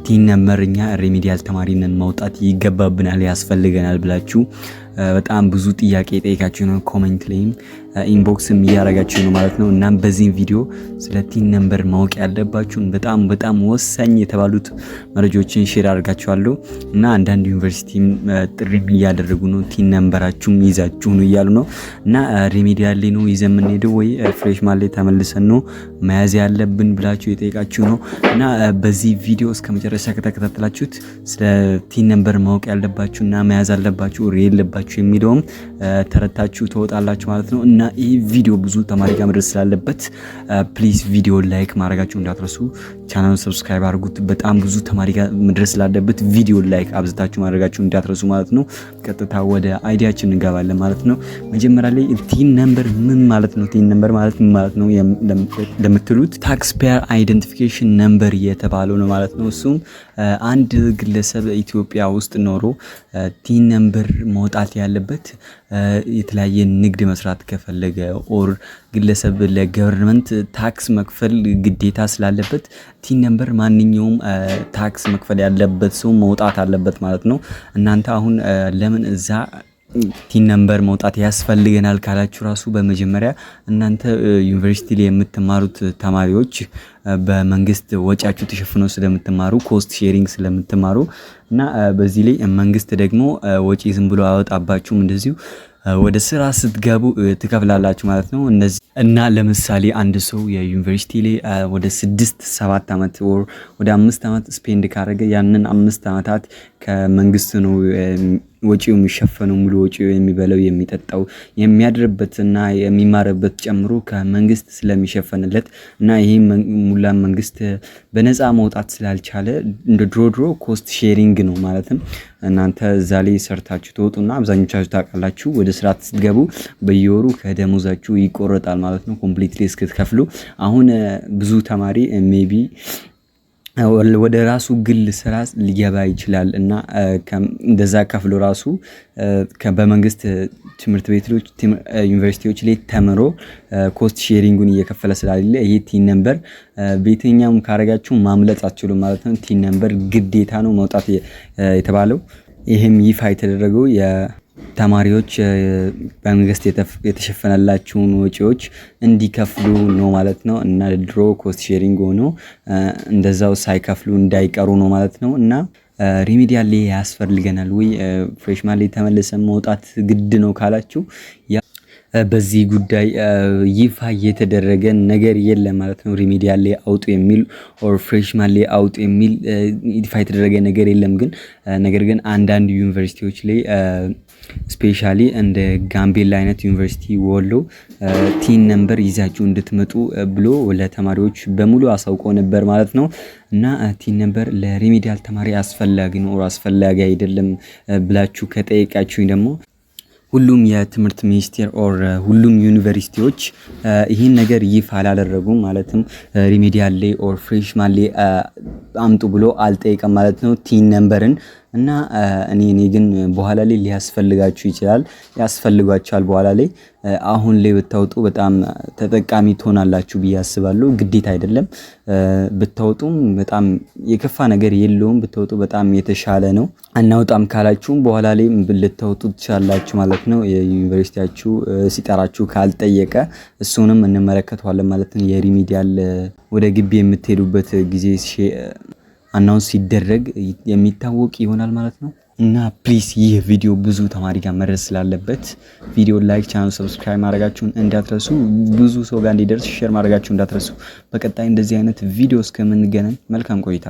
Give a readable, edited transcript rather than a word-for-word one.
ቲን ነምበርኛ ሪሚዲያል ተማሪነን ማውጣት ይገባብናል ያስፈልገናል ብላችሁ በጣም ብዙ ጥያቄ ጠይቃችሁ ነው ኮሜንት ላይም ኢንቦክስም ያረጋችሁ ነው ማለት ነው። እናም በዚህ ቪዲዮ ስለ ቲን ነምበር ማወቅ ያለባችሁን በጣም ወሳኝ የተባሉት መረጃዎችን ሼር አድርጋችኋለሁ እና አንዳንድ ዩኒቨርሲቲም ጥሪ እያደረጉ ነው ቲን ነምበራችሁን ይዛችሁ ነው እያሉ ነው እና ሪሚዲያል ላይ ነው ይዘን የምንሄደው ወይ ፍሬሽማን ላይ ተመልሰን ነው መያዝ ያለብን ብላችሁ የጠይቃችሁ ነው እና በዚህ ቪዲዮ እስከ መጨረሻ ከተከታተላችሁት ስለ ቲን ነምበር ማወቅ ያለባችሁና መያዝ አለባችሁ የሌለባችሁ የሚለውም ተረታችሁ ተወጣላችሁ ማለት ነው። እና ይህ ቪዲዮ ብዙ ተማሪ ጋር መድረስ ስላለበት ፕሊዝ ቪዲዮ ላይክ ማድረጋችሁ እንዳትረሱ፣ ቻናሉን ሰብስክራይብ አድርጉት። በጣም ብዙ ተማሪ ጋር መድረስ ስላለበት ቪዲዮ ላይክ አብዝታችሁ ማድረጋችሁ እንዳትረሱ ማለት ነው። ቀጥታ ወደ አይዲያችን እንገባለን ማለት ነው። መጀመሪያ ላይ ቲን ነምበር ምን ማለት ነው? ቲን ነምበር ማለት ምን ማለት ነው ለምትሉት ታክስ ፔየር አይደንቲፊኬሽን ነምበር የተባለው ነው ማለት ነው። እሱም አንድ ግለሰብ ኢትዮጵያ ውስጥ ኖሮ ቲን ነምበር መውጣት ያለበት የተለያየ ንግድ መስራት ከፈለገ ኦር ግለሰብ ለገቨርንመንት ታክስ መክፈል ግዴታ ስላለበት ቲን ነምበር ማንኛውም ታክስ መክፈል ያለበት ሰው መውጣት አለበት ማለት ነው። እናንተ አሁን ለምን እዛ ቲን ነምበር መውጣት ያስፈልገናል ካላችሁ ራሱ በመጀመሪያ እናንተ ዩኒቨርሲቲ ላይ የምትማሩት ተማሪዎች በመንግስት ወጪያችሁ ተሸፍኖ ስለምትማሩ ኮስት ሼሪንግ ስለምትማሩ እና በዚህ ላይ መንግስት ደግሞ ወጪ ዝም ብሎ አወጣባችሁም እንደዚሁ ወደ ስራ ስትገቡ ትከፍላላችሁ ማለት ነው። እነዚህ እና ለምሳሌ አንድ ሰው የዩኒቨርሲቲ ላይ ወደ 6-7 አመት ወደ 5 አመት ስፔንድ ካረገ ያንን 5 አመታት ከመንግስት ነው ወጪው የሚሸፈነው ሙሉ ወጪው የሚበላው የሚጠጣው የሚያድርበትና የሚማርበት ጨምሮ ከመንግስት ስለሚሸፈንለት እና ይሄ ሙላ መንግስት በነፃ መውጣት ስላልቻለ እንደ ድሮ ኮስት ሼሪንግ ነው ማለትም እናንተ እዛ ላይ ሰርታችሁ ተወጡና አብዛኞቻችሁ ታውቃላችሁ ወደ ስራ ስትገቡ በየወሩ ከደሞዛችሁ ይቆረጣል ማለት ነው ኮምፕሊትሊ እስክትከፍሉ። አሁን ብዙ ተማሪ ሜቢ ወደ ራሱ ግል ስራ ሊገባ ይችላል እና እንደዛ ከፍሎ ራሱ በመንግስት ትምህርት ቤቶች ዩኒቨርሲቲዎች ላይ ተምሮ ኮስት ሼሪንጉን እየከፈለ ስላለ ይሄ ቲን ነምበር በየትኛውም ካረጋችሁ ማምለጥ አትችሉም ማለት ነው። ቲን ነምበር ግዴታ ነው መውጣት የተባለው። ይሄም ይፋ የተደረገው ተማሪዎች በመንግስት የተሸፈነላቸውን ወጪዎች እንዲከፍሉ ነው ማለት ነው እና ድሮ ኮስት ሼሪንግ ሆኖ እንደዛው ሳይከፍሉ እንዳይቀሩ ነው ማለት ነው። እና ሪሚዲያል ላይ ያስፈልገናል ወይ ፍሬሽማን ላይ ተመልሰን መውጣት ግድ ነው ካላችሁ በዚህ ጉዳይ ይፋ የተደረገ ነገር የለም ማለት ነው። ሪሚዲያል ላይ አውጡ የሚል ኦር ፍሬሽማን ላይ አውጡ የሚል ይፋ የተደረገ ነገር የለም። ነገር ግን አንዳንድ ዩኒቨርሲቲዎች ላይ ስፔሻሊ እንደ ጋምቤላ አይነት ዩኒቨርሲቲ ወሎ ቲን ነምበር ይዛችሁ እንድትመጡ ብሎ ለተማሪዎች በሙሉ አሳውቀው ነበር ማለት ነው። እና ቲን ነምበር ለሪሚዲያል ተማሪ አስፈላጊ ነው ኦር አስፈላጊ አይደለም ብላችሁ ከጠየቃችሁኝ ደግሞ ሁሉም የትምህርት ሚኒስቴር ኦር ሁሉም ዩኒቨርሲቲዎች ይህን ነገር ይፋ አላደረጉም ማለትም ሪሚዲያል ላይ ኦር ፍሬሽማን ላይ አምጡ ብሎ አልጠየቀም ማለት ነው ቲን ነምበርን። እና እኔ ግን በኋላ ላይ ሊያስፈልጋችሁ ይችላል ያስፈልጋችኋል በኋላ ላይ አሁን ላይ ብታውጡ በጣም ተጠቃሚ ትሆናላችሁ ብዬ አስባለሁ። ግዴታ አይደለም ብታውጡም በጣም የከፋ ነገር የለውም ብታውጡ በጣም የተሻለ ነው። እናውጣም ካላችሁም በኋላ ላይ ልታውጡ ትችላላችሁ ማለት ነው። የዩኒቨርሲቲያችሁ ሲጠራችሁ ካልጠየቀ እሱንም እንመለከተዋለን ማለት ነው። የሪሚዲያል ወደ ግቢ የምትሄዱበት ጊዜ አናውንስ ሲደረግ የሚታወቅ ይሆናል ማለት ነው። እና ፕሊዝ ይህ ቪዲዮ ብዙ ተማሪ ጋር መድረስ ስላለበት ቪዲዮ ላይክ ቻናል ሰብስክራይብ ማድረጋችሁን እንዳትረሱ፣ ብዙ ሰው ጋር እንዲደርስ ሼር ማድረጋችሁን እንዳትረሱ። በቀጣይ እንደዚህ አይነት ቪዲዮ እስከምንገናኝ መልካም ቆይታ